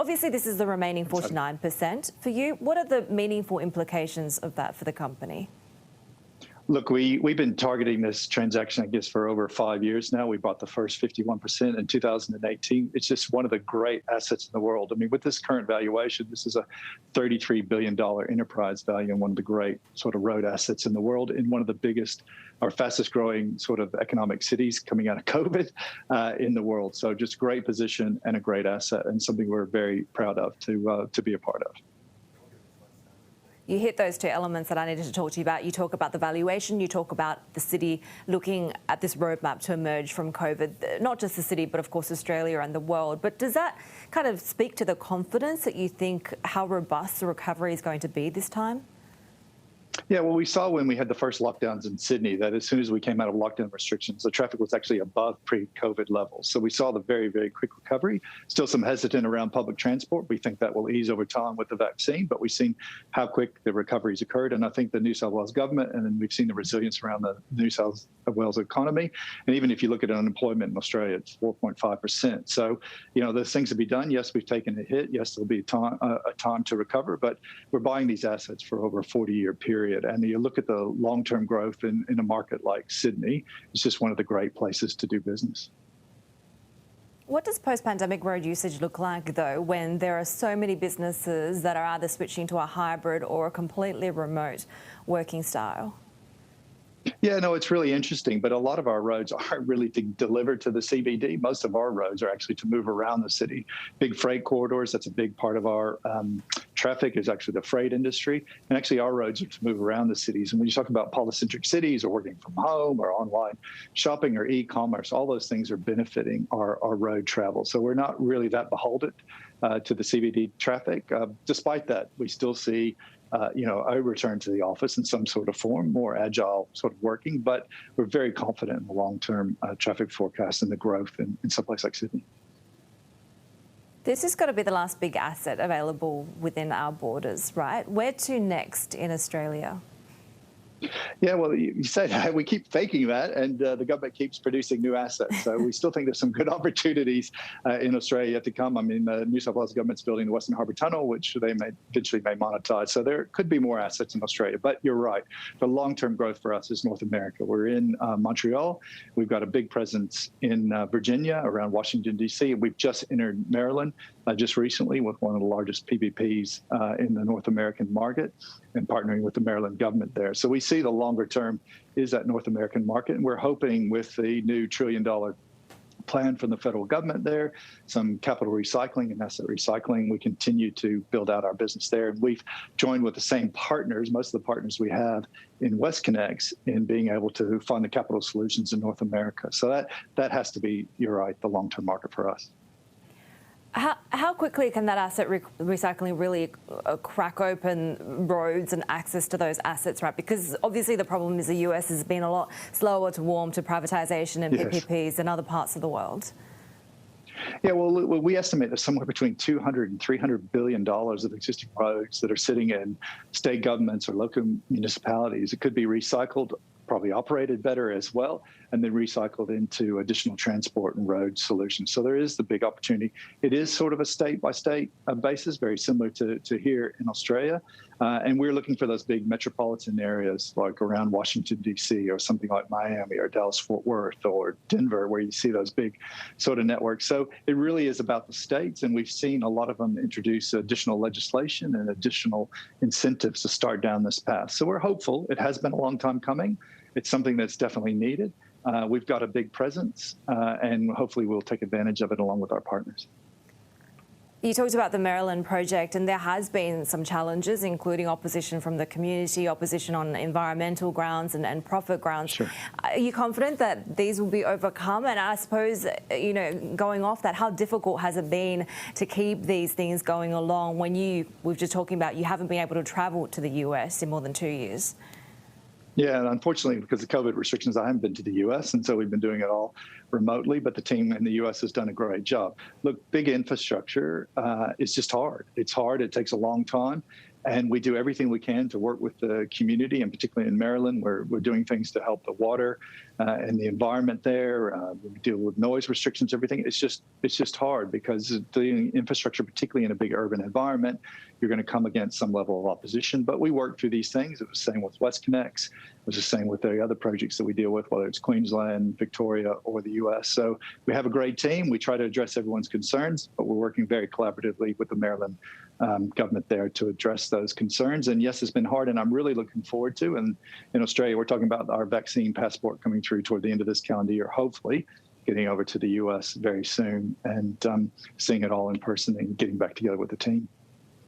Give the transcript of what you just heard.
Obviously, this is the remaining 49% for you. What are the meaningful implications of that for the company? Look, we've been targeting this transaction, I guess, for over 5 years now. We bought the first 51% in 2018. It's just one of the great assets in the world. I mean, with this current valuation, this is a $33 billion enterprise value and one of the great sort of road assets in the world in one of the biggest or fastest growing sort of economic cities coming out of COVID in the world. So just great position and a great asset and something we're very proud of to be a part of. You hit those two elements that I needed to talk to you about. You talk about the valuation, you talk about the city looking at this roadmap to emerge from COVID, not just the city, but of course Australia and the world. But does that kind of speak to the confidence that you think how robust the recovery is going to be this time? Yeah, well, we saw when we had the first lockdowns in Sydney that as soon as we came out of lockdown restrictions, the traffic was actually above pre-COVID levels. So we saw the very, very quick recovery. Still some hesitant around public transport. We think that will ease over time with the vaccine, but we've seen how quick the recovery's occurred. And I think the New South Wales government, and then we've seen the resilience around the New South Wales economy. And even if you look at unemployment in Australia, it's 4.5%. So, you know, there's things to be done. Yes, we've taken a hit. Yes, there'll be a time to recover, but we're buying these assets for over a 40-year period. And you look at the long-term growth in a market like Sydney, it's just one of the great places to do business. What does post-pandemic road usage look like, though, when there are so many businesses that are either switching to a hybrid or a completely remote working style? Yeah, no, it's really interesting, but a lot of our roads aren't really to deliver to the CBD. Most of our roads are actually to move around the city. Big freight corridors, that's a big part of our traffic is actually the freight industry. And actually our roads are to move around the cities. And when you talk about polycentric cities or working from home or online shopping or e-commerce, all those things are benefiting our road travel. So we're not really that beholden to the CBD traffic. Despite that, we still see a return to the office in some sort of form, more agile sort of working, but we're very confident in the long-term traffic forecast and the growth in someplace like Sydney. This has got to be the last big asset available within our borders, right? Where to next in Australia? Yeah, well, you said that. We keep faking that, and the government keeps producing new assets. So we still think there's some good opportunities in Australia yet to come. I mean, the New South Wales government's building the Western Harbour Tunnel, which they eventually may monetize. So there could be more assets in Australia. But you're right. The long-term growth for us is North America. We're in Montreal. We've got a big presence in Virginia, around Washington, D.C. We've just entered Maryland just recently with one of the largest PPPs in the North American market and partnering with the Maryland government there. So we see the longer term is that North American market. And we're hoping with the new $1 trillion plan from the federal government there, some capital recycling and asset recycling, we continue to build out our business there. And we've joined with the same partners, most of the partners we have in WestConnex, in being able to fund the capital solutions in North America. So that has to be, you're right, the long-term market for us. How quickly can that asset recycling really crack open roads and access to those assets, right? Because obviously the problem is the US has been a lot slower to warm to privatisation and PPPs than other parts of the world. Yeah, well, we estimate there's somewhere between $200 and $300 billion of existing roads that are sitting in state governments or local municipalities. It could be recycled, probably operated better as well, and then recycled into additional transport and road solutions. So there is the big opportunity. It is sort of a state-by-state basis, very similar to here in Australia. And we're looking for those big metropolitan areas like around Washington, D.C., or something like Miami or Dallas-Fort Worth or Denver, where you see those big sort of networks. So it really is about the states, and we've seen a lot of them introduce additional legislation and additional incentives to start down this path. So we're hopeful. It has been a long time coming. It's something that's definitely needed. We've got a big presence, and hopefully we'll take advantage of it along with our partners. You talked about the Maryland project, and there has been some challenges, including opposition from the community, opposition on environmental grounds and profit grounds. Sure. Are you confident that these will be overcome? And I suppose, going off that, how difficult has it been to keep these things going along when we were just talking about you haven't been able to travel to the US in more than 2 years? Yeah, and unfortunately, because of COVID restrictions, I haven't been to the U.S., and so we've been doing it all remotely, but the team in the U.S. has done a great job. Look, big infrastructure is just hard. It's hard. It takes a long time, and we do everything we can to work with the community, and particularly in Maryland, we're doing things to help the water and the environment there. We deal with noise restrictions, everything. It's just hard because the infrastructure, particularly in a big urban environment, you're going to come against some level of opposition. But we work through these things. It was the same with WestConnex. It was the same with the other projects that we deal with, whether it's Queensland, Victoria, or the US. So we have a great team. We try to address everyone's concerns, but we're working very collaboratively with the Maryland government there to address those concerns. And yes, it's been hard, and I'm really looking forward to. And in Australia, we're talking about our vaccine passport coming through toward the end of this calendar year, hopefully getting over to the US very soon and seeing it all in person and getting back together with the team.